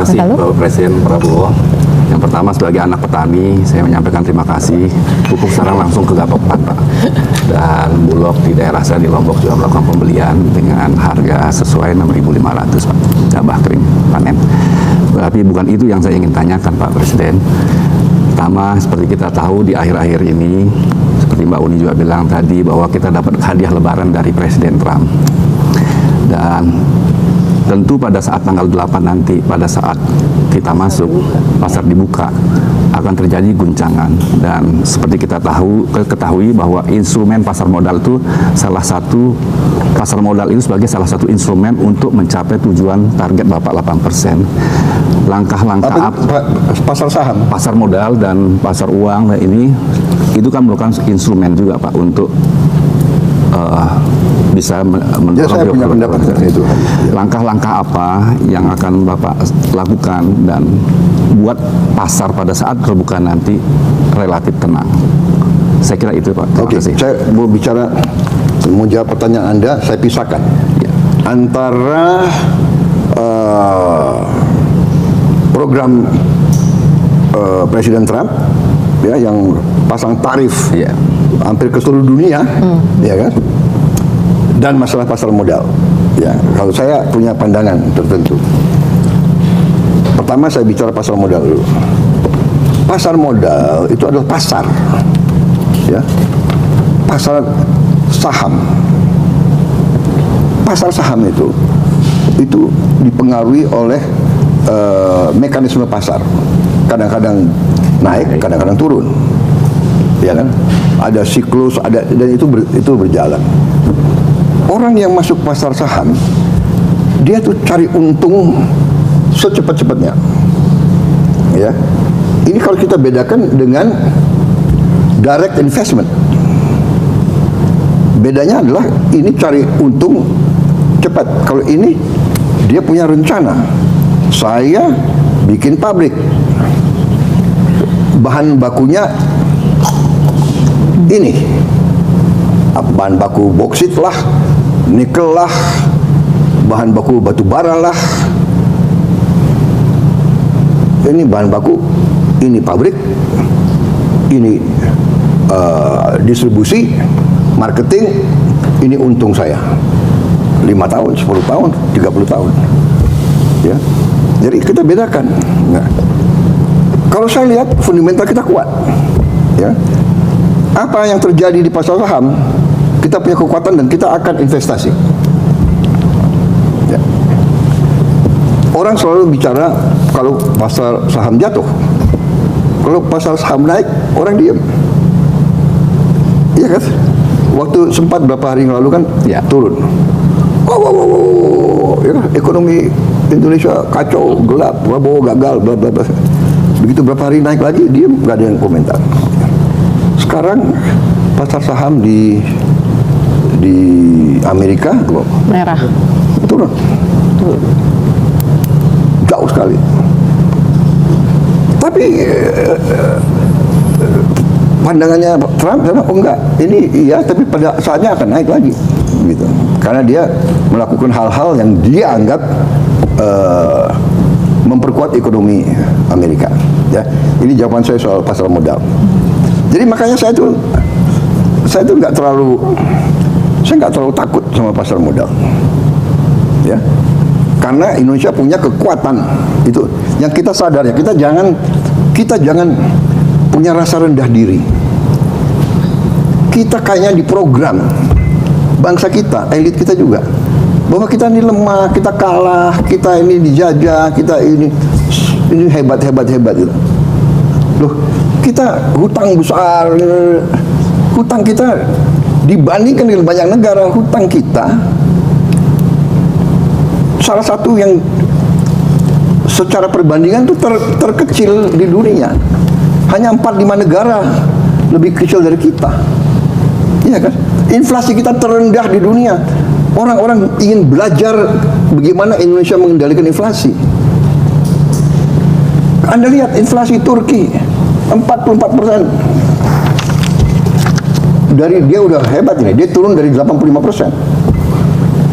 kasih Bapak Presiden Prabowo. Yang pertama sebagai anak petani, saya menyampaikan terima kasih. Pupuk sekarang langsung ke Gapokpan, Pak. Dan Bulog di daerah saya di Lombok juga melakukan pembelian dengan harga sesuai 6.500, Pak. Gabah kering panen. Tapi bukan itu yang saya ingin tanyakan, Pak Presiden. Pertama, seperti kita tahu di akhir-akhir ini, seperti Mbak Uni juga bilang tadi, bahwa kita dapat hadiah lebaran dari Presiden Trump. Dan tentu pada saat tanggal 8 nanti, pada saat kita masuk, pasar dibuka, akan terjadi guncangan. Dan seperti kita ketahui bahwa instrumen pasar modal itu pasar modal itu sebagai salah satu instrumen untuk mencapai tujuan target Bapak 8%. Langkah-langkah pasar saham, pasar modal dan pasar uang, nah ini itu kan merupakan instrumen juga, Pak, untuk bisa ya, saya punya pendapat itu. Langkah-langkah apa yang akan Bapak lakukan dan buat pasar pada saat terbuka nanti relatif tenang? Saya kira itu, Pak. Oke, saya mau jawab pertanyaan Anda, saya pisahkan antara program Presiden Trump ya yang pasang tarif hampir ke seluruh dunia, ya kan, dan masalah pasar modal. Ya, kalau saya punya pandangan tertentu. Pertama saya bicara pasar modal dulu. Pasar modal itu adalah pasar, ya, pasar saham. Pasar saham itu dipengaruhi oleh mekanisme pasar. Kadang-kadang naik, kadang-kadang turun, ya kan? Ada siklus, dan itu berjalan. Orang yang masuk pasar saham, dia tuh cari untung secepat-cepatnya, ya. Ini kalau kita bedakan dengan direct investment, bedanya adalah ini cari untung cepat. Kalau ini dia punya rencana, saya bikin pabrik, bahan bakunya ini, bahan baku boksit lah, nikel lah, bahan baku batu bara lah, ini bahan baku, ini pabrik, ini distribusi, marketing, ini untung saya 5 tahun, 10 tahun, 30 tahun, ya. Jadi kita bedakan. Nah, kalau saya lihat fundamental kita kuat, ya. Apa yang terjadi di pasar saham, kita punya kekuatan dan kita akan investasi. Ya. Orang selalu bicara kalau pasar saham jatuh, kalau pasar saham naik, orang diam. Iya kan? Waktu sempat berapa hari yang lalu kan turun. Ya, ekonomi Indonesia kacau, gelap, Prabowo gagal, bla bla bla. Begitu berapa hari naik lagi, diam, nggak ada yang komentar. Sekarang pasar saham di Amerika merah, turun jauh sekali. Tapi pandangannya Trump, oh enggak, ini iya, tapi pada saatnya akan naik lagi, gitu. Karena dia melakukan hal-hal yang dia anggap memperkuat ekonomi Amerika. Ya, ini jawaban saya soal pasar modal. Jadi makanya saya tuh nggak terlalu takut sama pasar modal, ya, karena Indonesia punya kekuatan itu. Yang kita sadar ya, kita jangan punya rasa rendah diri. Kita kayaknya diprogram bangsa kita, elit kita juga, bahwa kita ini lemah, kita kalah, kita ini dijajah, kita ini hebat gitu. Loh, kita hutang besar, hutang kita dibandingkan dengan banyak negara, hutang kita salah satu yang secara perbandingan itu terkecil di dunia. Hanya 4-5 negara lebih kecil dari kita, iya kan? Inflasi kita terendah di dunia. Orang-orang ingin belajar bagaimana Indonesia mengendalikan inflasi. Anda lihat inflasi Turki 44%. Dia udah hebat ini, dia turun dari 85%.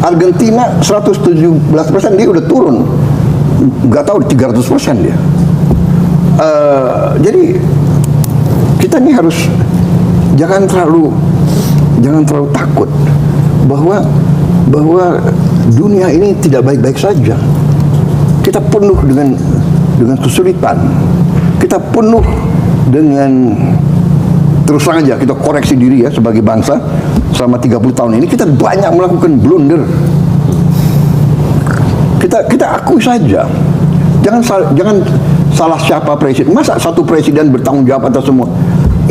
Argentina 117%, dia udah turun. nggak tahu 300% dia. Jadi kita ini harus jangan terlalu takut bahwa dunia ini tidak baik-baik saja. Kita penuh dengan kesulitan. Kita penuh dengan, terus terang aja kita koreksi diri ya sebagai bangsa, selama 30 tahun ini kita banyak melakukan blunder. Kita akui saja. Jangan salah siapa presiden. Masa satu presiden bertanggung jawab atas semua?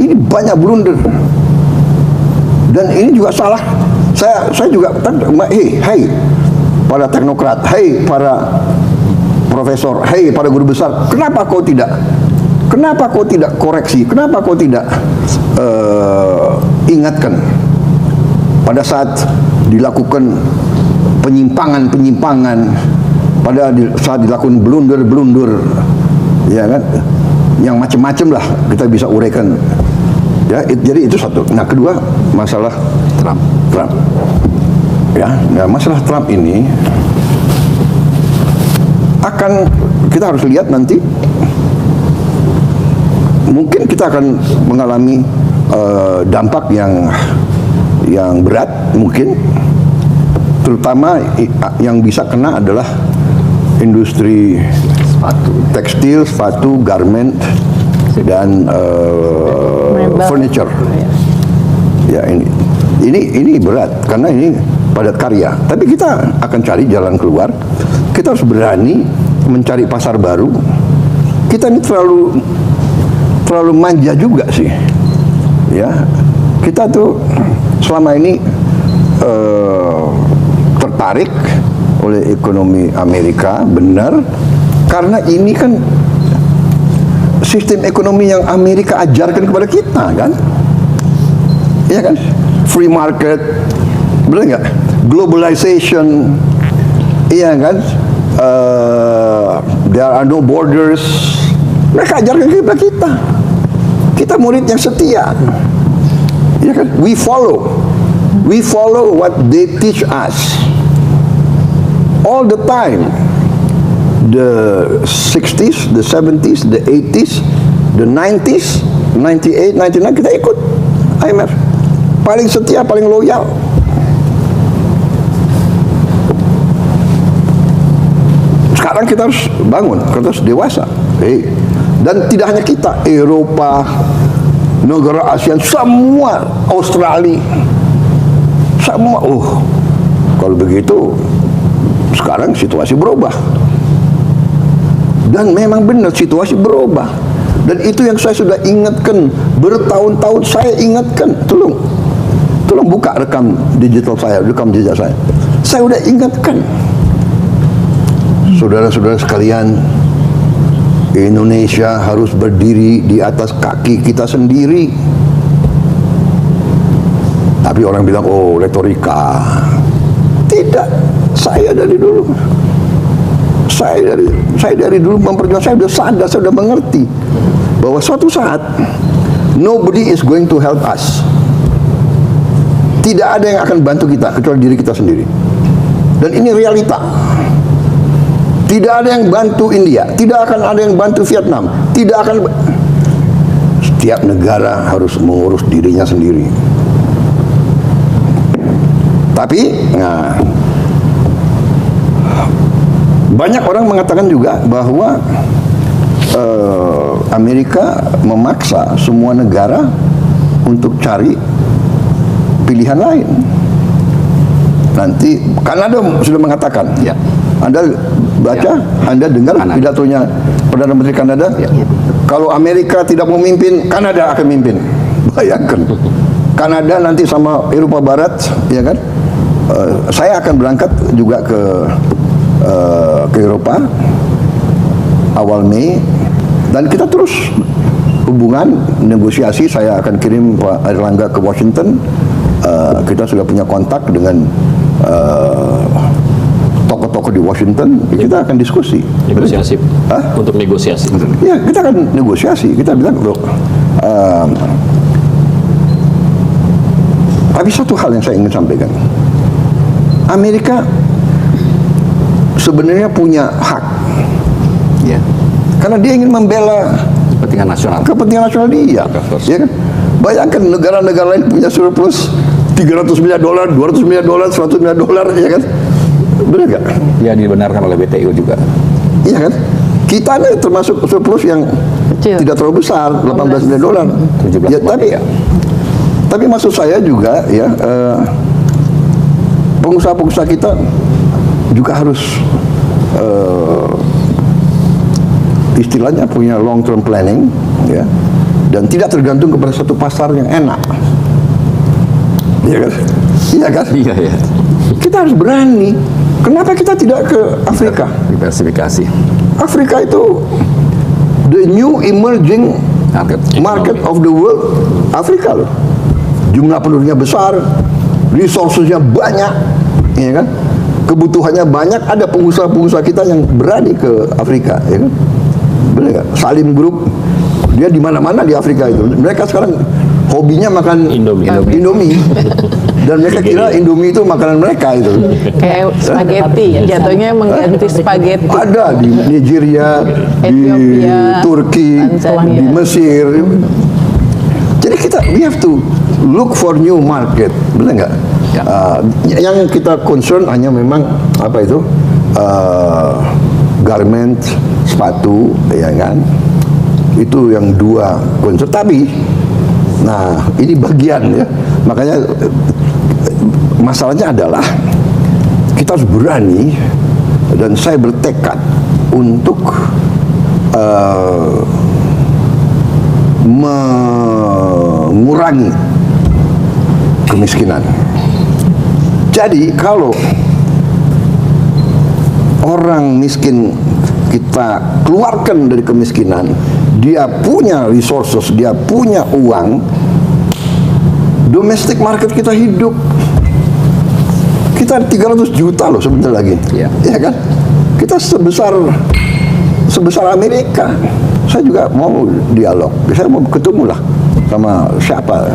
Ini banyak blunder. Dan ini juga salah. Saya juga hey para teknokrat, hey para profesor, hey para guru besar, kenapa kau tidak koreksi? Kenapa kau tidak ingatkan pada saat dilakukan penyimpangan, pada saat dilakukan blunder, ya kan, yang macam-macam lah kita bisa uraikan. Ya, jadi itu satu. Nah, kedua masalah Trump. Ya, nah masalah Trump ini kita harus lihat nanti. Mungkin kita akan mengalami dampak yang berat, mungkin terutama yang bisa kena adalah industri tekstil, sepatu, garment, dan furniture. Ya, ini berat karena ini padat karya. Tapi kita akan cari jalan keluar. Kita harus berani mencari pasar baru. Kita ini terlalu manja juga sih. Ya, kita tuh selama ini tertarik oleh ekonomi Amerika, benar, karena ini kan sistem ekonomi yang Amerika ajarkan kepada kita, kan? Iya kan? Free market, benar nggak? Globalization, iya kan? There are no borders. Mereka ajarkan kepada kita. Kita murid yang setia, iya kan? We follow what they teach us all the time. The 60s, the 70s, the 80s, the 90s, 98, 99 kita ikut IMF. Paling setia, paling loyal. Sekarang kita harus bangun, kita harus dewasa. Dan tidak hanya kita, Eropa, negara ASEAN, semua, Australia, semua. Kalau begitu, sekarang situasi berubah. Dan memang benar situasi berubah. Dan itu yang saya sudah ingatkan bertahun-tahun. Saya ingatkan, tolong buka rekam digital saya, rekam jejak saya. Saya sudah ingatkan, saudara-saudara sekalian, Indonesia harus berdiri di atas kaki kita sendiri. Tapi orang bilang, retorika. Tidak, saya dari dulu memperjuangkan, saya sudah sadar, saya sudah mengerti bahwa suatu saat nobody is going to help us. Tidak ada yang akan bantu kita kecuali diri kita sendiri. Dan ini realita. Tidak ada yang bantu India, tidak akan ada yang bantu Vietnam, tidak akan. Setiap negara harus mengurus dirinya sendiri. Tapi, banyak orang mengatakan juga bahwa Amerika memaksa semua negara untuk cari pilihan lain. Nanti Kanada sudah mengatakan, ya. Anda baca, Anda dengar pidatonya Perdana Menteri Kanada, kalau Amerika tidak memimpin, Kanada akan memimpin. Bayangkan, Kanada nanti sama Eropa Barat, ya kan? Saya akan berangkat juga ke Eropa awal Mei, dan kita terus hubungan negosiasi. Saya akan kirim Pak Airlangga ke Washington. Kita sudah punya kontak dengan tokoh-tokoh di Washington. Kita akan diskusi. Negosiasi. Untuk negosiasi. Ya, kita akan negosiasi. Kita bilang, loh, tapi satu hal yang saya ingin sampaikan, Amerika sebenarnya punya hak Ya, Karena dia ingin membela kepentingan nasional. kepentingan nasional dia. Ya kan? Bayangkan negara-negara lain punya surplus 300 miliar dolar, 200 miliar dolar, 100 miliar dolar, ya kan? Benar nggak? Ya, dibenarkan oleh BTU juga. Iya kan? Kita ini termasuk surplus yang Kecil. tidak terlalu besar, 18 miliar dolar. 17 Ya, tapi maksud saya juga ya, pengusaha-pengusaha kita juga harus istilahnya punya long term planning, ya, dan tidak tergantung kepada satu pasar yang enak. Iya kan? Iya kan? Iya, ya. Kita harus berani. Kenapa kita tidak ke Afrika? Diversifikasi Afrika itu the new emerging market of the world. Afrika loh. Jumlah penduduknya besar, resourcesnya banyak, ya kan? Kebutuhannya banyak. Ada pengusaha-pengusaha kita yang berani ke Afrika, ya kan? Benar nggak? Salim Group, dia di mana-mana di Afrika itu. Mereka sekarang hobinya makan Indomie. Dan mereka kira Indomie itu makanan mereka itu. Kayak spaghetti, jatuhnya mengganti spaghetti. Ada di Nigeria, di Ethiopia, Turki, Tanzania. di Mesir. Jadi kita we have to look for new market, benar nggak? Ya. Yang kita concern hanya memang apa itu garment, sepatu, ya kan? Itu yang dua concern. Tapi, nah ini bagian ya. Makanya masalahnya adalah kita harus berani, dan saya bertekad untuk mengurangi kemiskinan. Jadi kalau orang miskin kita keluarkan dari kemiskinan, dia punya resources, dia punya uang, domestic market kita hidup. Kita 300 juta loh sebentar lagi, Ya. ya kan? Kita sebesar Amerika. Saya juga mau dialog, saya mau ketemu lah sama siapa.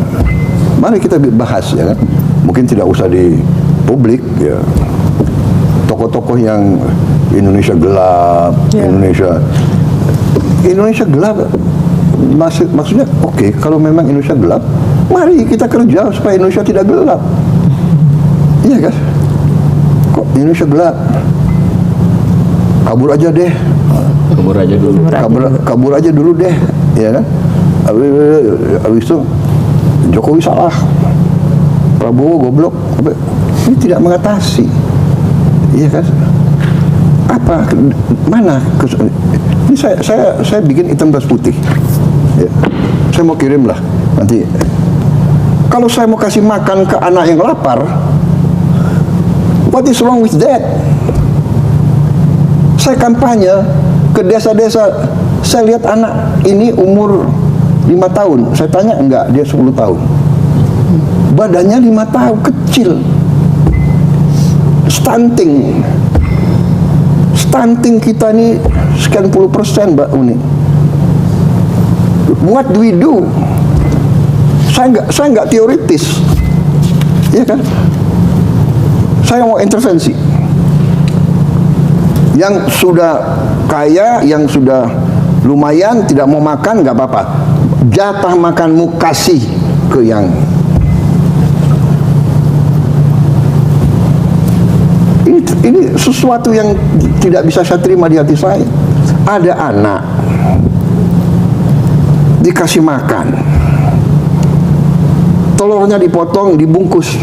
Mari kita bahas, ya kan? Mungkin tidak usah di publik, ya. Tokoh-tokoh yang Indonesia gelap, Ya. Indonesia gelap. Maksudnya oke, kalau memang Indonesia gelap, mari kita kerja supaya Indonesia tidak gelap. Iya kan? Kok Indonesia gelap? Kabur aja deh. Kabur aja dulu. Kabur aja dulu deh, ya kan? Habis itu Jokowi salah, Prabowo goblok. Ini tidak mengatasi, iya kan? Apa? Mana? Ini saya bikin hitam atas putih. Ya. Saya mau kirim lah nanti. Kalau saya mau kasih makan ke anak yang lapar, what is wrong with that? Saya kampanye ke desa-desa, saya lihat anak ini umur 5 tahun, saya tanya enggak, dia 10 tahun. Badannya 5 tahun, kecil. Stunting kita ini sekian puluh persen, Mbak Uni. What do we do? Saya nggak teoritis, ya kan? Saya mau intervensi. Yang sudah kaya, yang sudah lumayan, tidak mau makan, nggak apa-apa. Jatah makanmu kasih ke yang ini sesuatu yang tidak bisa saya terima di hati saya. Ada anak dikasih makan, telurnya dipotong, dibungkus.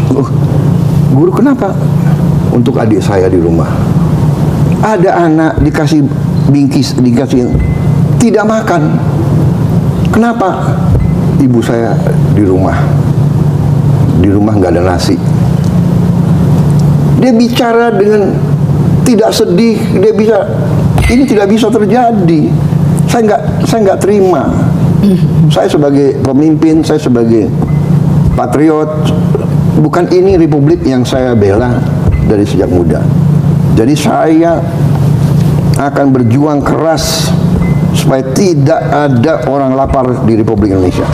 Guru, kenapa? Untuk adik saya di rumah. Ada anak dikasih bingkis, dikasih tidak makan. Kenapa? Ibu saya di rumah nggak ada nasi. Dia bicara dengan tidak sedih, dia bisa, ini tidak bisa terjadi. Saya nggak terima. Saya sebagai pemimpin, saya sebagai patriot, bukan ini republik yang saya bela dari sejak muda. Jadi saya akan berjuang keras supaya tidak ada orang lapar di Republik Indonesia.